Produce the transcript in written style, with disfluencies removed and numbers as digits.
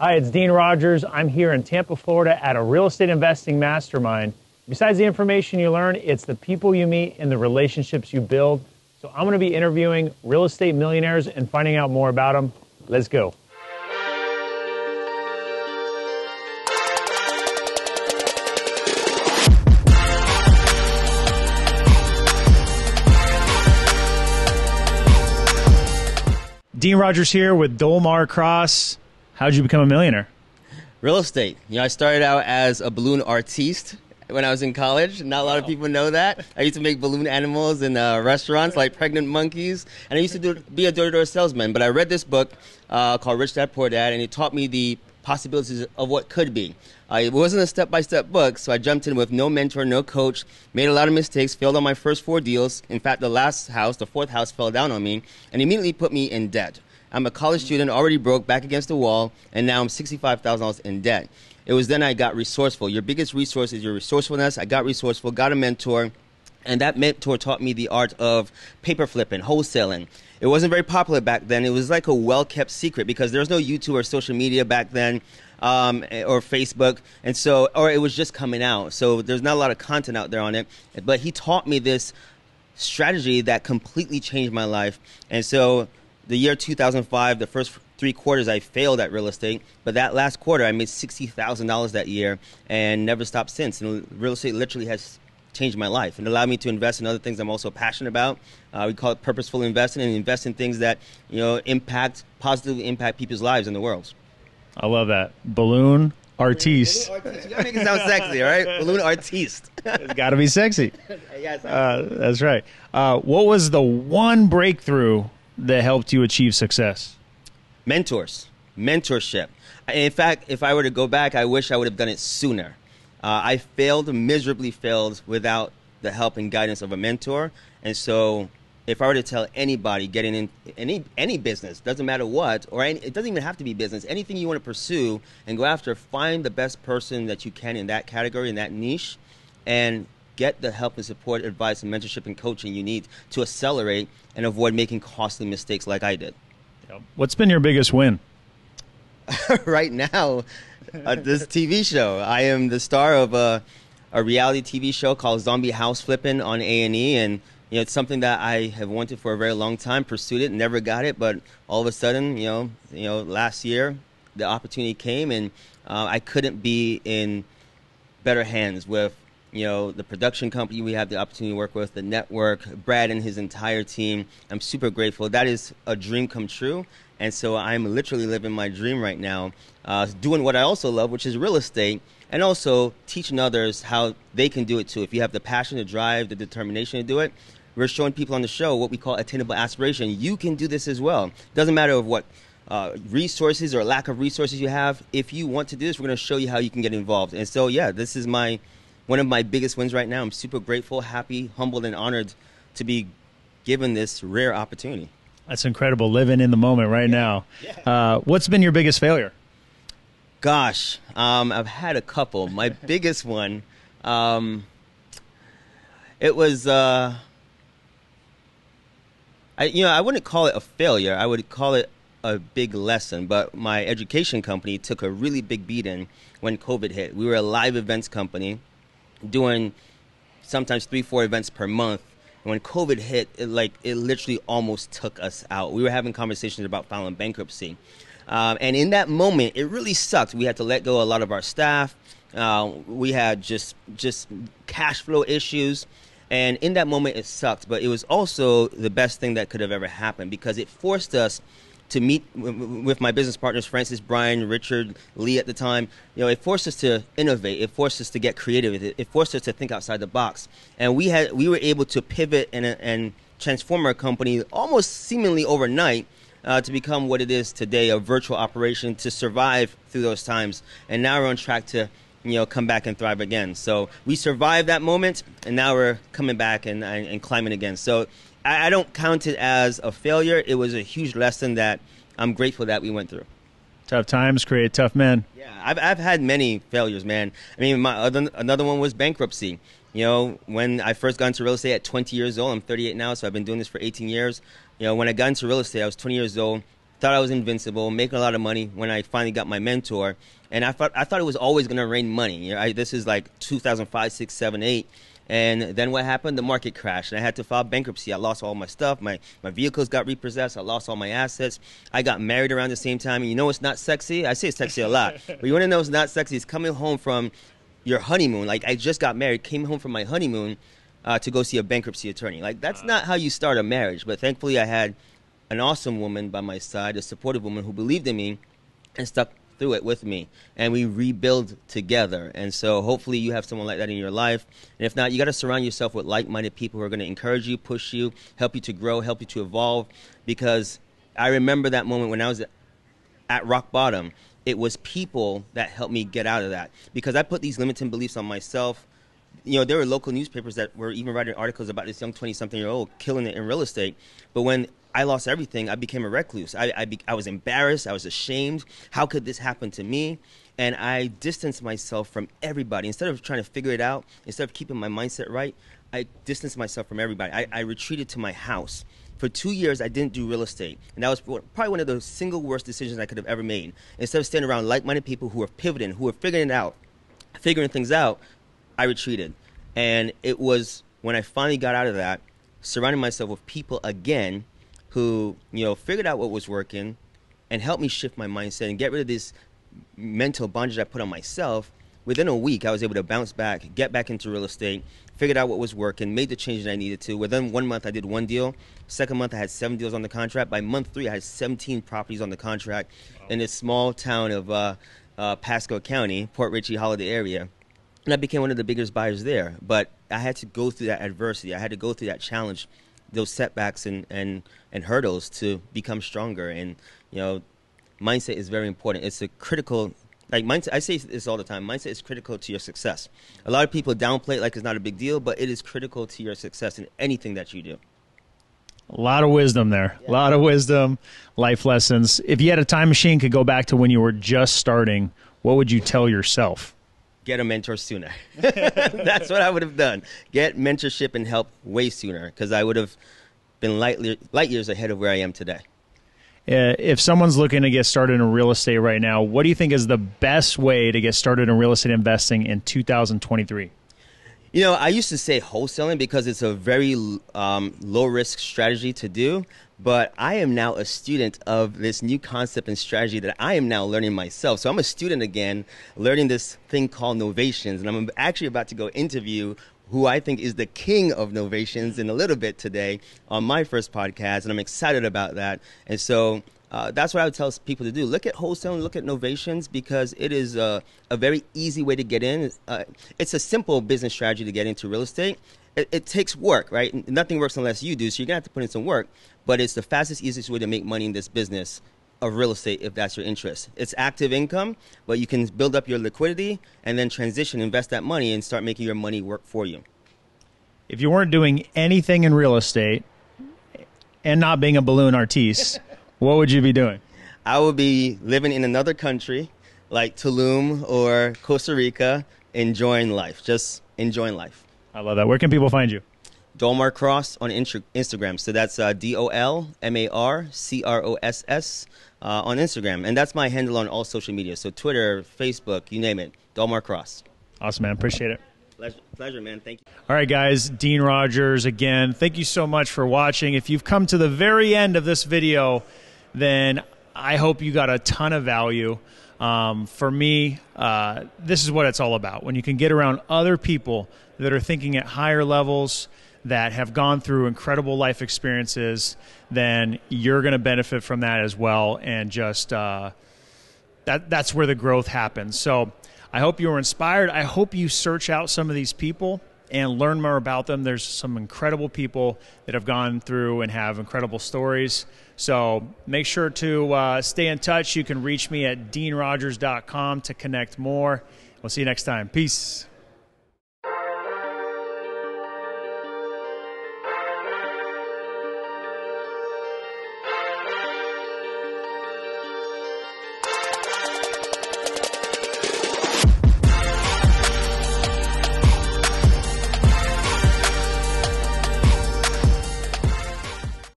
Hi, it's Dean Rogers. I'm here in Tampa, Florida at a real estate investing mastermind. Besides the information you learn, it's the people you meet and the relationships you build. So I'm going to be interviewing real estate millionaires and finding out more about them. Let's go. Dean Rogers here with Dolmar Cross. How'd you become a millionaire? Real estate. I started out as a balloon artiste when I was in college. Not a lot of people know that. I used to make balloon animals in restaurants like pregnant monkeys. And I used to be a door-to-door salesman. But I read this book called Rich Dad, Poor Dad, and it taught me the possibilities of what could be. It wasn't a step-by-step book, so I jumped in with no mentor, no coach, made a lot of mistakes, failed on my first 4 deals. In fact, the last house, the 4th house, fell down on me and immediately put me in debt. I'm a college student, already broke, back against the wall, and now I'm $65,000 in debt. It was then I got resourceful. Your biggest resource is your resourcefulness. I got resourceful, got a mentor, and that mentor taught me the art of paper flipping, wholesaling. It wasn't very popular back then. It was like a well-kept secret because there was no YouTube or social media back then, or Facebook, and so, or it was just coming out. So there's not a lot of content out there on it. But he taught me this strategy that completely changed my life. And so the year 2005, the first 3 quarters, I failed at real estate. But that last quarter, I made $60,000 that year and never stopped since. And real estate literally has changed my life and allowed me to invest in other things I'm also passionate about. We call it purposeful investing, and invest in things that positively impact people's lives in the world. I love that. Balloon artiste. You gotta make it sound sexy, all right? Balloon artiste. It's got to be sexy. Yes, that's right. What was the one breakthrough that helped you achieve success? Mentorship. In fact, if I were to go back, I wish I would have done it sooner. I miserably failed without the help and guidance of a mentor. And so if I were to tell anybody getting in any business, doesn't matter what, it doesn't even have to be business, anything you want to pursue and go after, find the best person that you can in that category, in that niche, and get the help and support, advice, and mentorship and coaching you need to accelerate and avoid making costly mistakes like I did. What's been your biggest win? Right now, this TV show. I am the star of a reality TV show called Zombie House Flipping on A&E, and it's something that I have wanted for a very long time, pursued it, never got it, but all of a sudden, last year, the opportunity came, and I couldn't be in better hands with the production company we have the opportunity to work with, the network, Brad and his entire team. I'm super grateful. That is a dream come true. And so I'm literally living my dream right now, doing what I also love, which is real estate, and also teaching others how they can do it too. If you have the passion, the drive, the determination to do it, we're showing people on the show what we call attainable aspiration. You can do this as well. Doesn't matter of what resources or lack of resources you have. If you want to do this, we're going to show you how you can get involved. And so, yeah, this is one of my biggest wins right now. I'm super grateful, happy, humbled, and honored to be given this rare opportunity. That's incredible, living in the moment right now. Yeah. What's been your biggest failure? Gosh, I've had a couple. My biggest one, it was, I wouldn't call it a failure. I would call it a big lesson. But my education company took a really big beating when COVID hit. We were a live events company, doing sometimes 3-4 events per month. And when COVID hit, it literally almost took us out. We were having conversations about filing bankruptcy. And in that moment, it really sucked. We had to let go a lot of our staff. We had just cash flow issues. And in that moment, it sucked. But it was also the best thing that could have ever happened because it forced us to meet with my business partners, Francis, Brian, Richard, Lee at the time. It forced us to innovate. It forced us to get creative. It forced us to think outside the box. And we were able to pivot and transform our company almost seemingly overnight to become what it is today, a virtual operation to survive through those times. And now we're on track to come back and thrive again. So we survived that moment, and now we're coming back and climbing again. So I don't count it as a failure. It was a huge lesson that I'm grateful that we went through. Tough times create tough men. Yeah, I've had many failures, man. I mean, another one was bankruptcy. When I first got into real estate at 20 years old, I'm 38 now, so I've been doing this for 18 years. When I got into real estate, I was 20 years old. thought I was invincible, making a lot of money when I finally got my mentor. And I thought it was always going to rain money. You know, this is like 2005, 6, 7, 8. And then what happened? The market crashed, and I had to file bankruptcy. I lost all my stuff. My vehicles got repossessed. I lost all my assets. I got married around the same time. And you know what's not sexy? I say it's sexy a lot. But you want to know what's not sexy? It's coming home from your honeymoon. Like, I just got married, came home from my honeymoon to go see a bankruptcy attorney. Like, that's not how you start a marriage. But thankfully, I had an awesome woman by my side, a supportive woman who believed in me and stuck through it with me, and we rebuild together. And so hopefully you have someone like that in your life, and if not, you got to surround yourself with like-minded people who are going to encourage you, push you, help you to grow, help you to evolve. Because I remember that moment when I was at rock bottom. It was people that helped me get out of that, because I put these limiting beliefs on myself. You know, there were local newspapers that were even writing articles about this young 20-something-year-old killing it in real estate. But when I lost everything, I became a recluse. I was embarrassed. I was ashamed. How could this happen to me? And I distanced myself from everybody. Instead of trying to figure it out, instead of keeping my mindset right, I distanced myself from everybody. I retreated to my house. For 2 years, I didn't do real estate. And that was probably one of the single worst decisions I could have ever made. Instead of standing around like-minded people who were pivoting, who were figuring things out, I retreated. And it was when I finally got out of that, surrounding myself with people again who, you know, figured out what was working and helped me shift my mindset and get rid of this mental bondage I put on myself. Within a week, I was able to bounce back, get back into real estate, figured out what was working, made the changes I needed to. Within 1 month, I did 1 deal. Second month, I had 7 deals on the contract. By month 3, I had 17 properties on the contract in this small town of Pasco County, Port Richey, Holiday area. And I became one of the biggest buyers there. But I had to go through that adversity. I had to go through that challenge, those setbacks and hurdles to become stronger. And, you know, mindset is very important. It's a critical, like mindset, I say this all the time, mindset is critical to your success. A lot of people downplay it like it's not a big deal, but it is critical to your success in anything that you do. A lot of wisdom there. Yeah. A lot of wisdom, life lessons. If you had a time machine, could go back to when you were just starting, what would you tell yourself? Get a mentor sooner. That's what I would have done. Get mentorship and help way sooner, because I would have been light years ahead of where I am today. If someone's looking to get started in real estate right now, what do you think is the best way to get started in real estate investing in 2023? You know, I used to say wholesaling because it's a very low-risk strategy to do, but I am now a student of this new concept and strategy that I am now learning myself. So I'm a student again, learning this thing called novations, and I'm actually about to go interview who I think is the king of novations in a little bit today on my first podcast, and I'm excited about that. And so that's what I would tell people to do. Look at wholesaling, look at novations, because it is a very easy way to get in. It's a simple business strategy to get into real estate. It takes work, right? Nothing works unless you do, so you're going to have to put in some work. But it's the fastest, easiest way to make money in this business of real estate if that's your interest. It's active income, but you can build up your liquidity and then transition, invest that money, and start making your money work for you. If you weren't doing anything in real estate and not being a balloon artiste, what would you be doing? I would be living in another country like Tulum or Costa Rica, enjoying life, just enjoying life. I love that. Where can people find you? Dolmar Cross on Instagram. So that's DOLMARCROSS on Instagram. And that's my handle on all social media. So Twitter, Facebook, you name it. Dolmar Cross. Awesome, man. Appreciate it. Pleasure, man. Thank you. All right, guys. Dean Rogers again. Thank you so much for watching. If you've come to the very end of this video, then I hope you got a ton of value. For me, this is what it's all about. When you can get around other people that are thinking at higher levels, that have gone through incredible life experiences, then you're going to benefit from that as well. And just that's where the growth happens. So I hope you were inspired. I hope you search out some of these people and learn more about them. There's some incredible people that have gone through and have incredible stories. So make sure to stay in touch. You can reach me at deanrogers.com to connect more. We'll see you next time. Peace.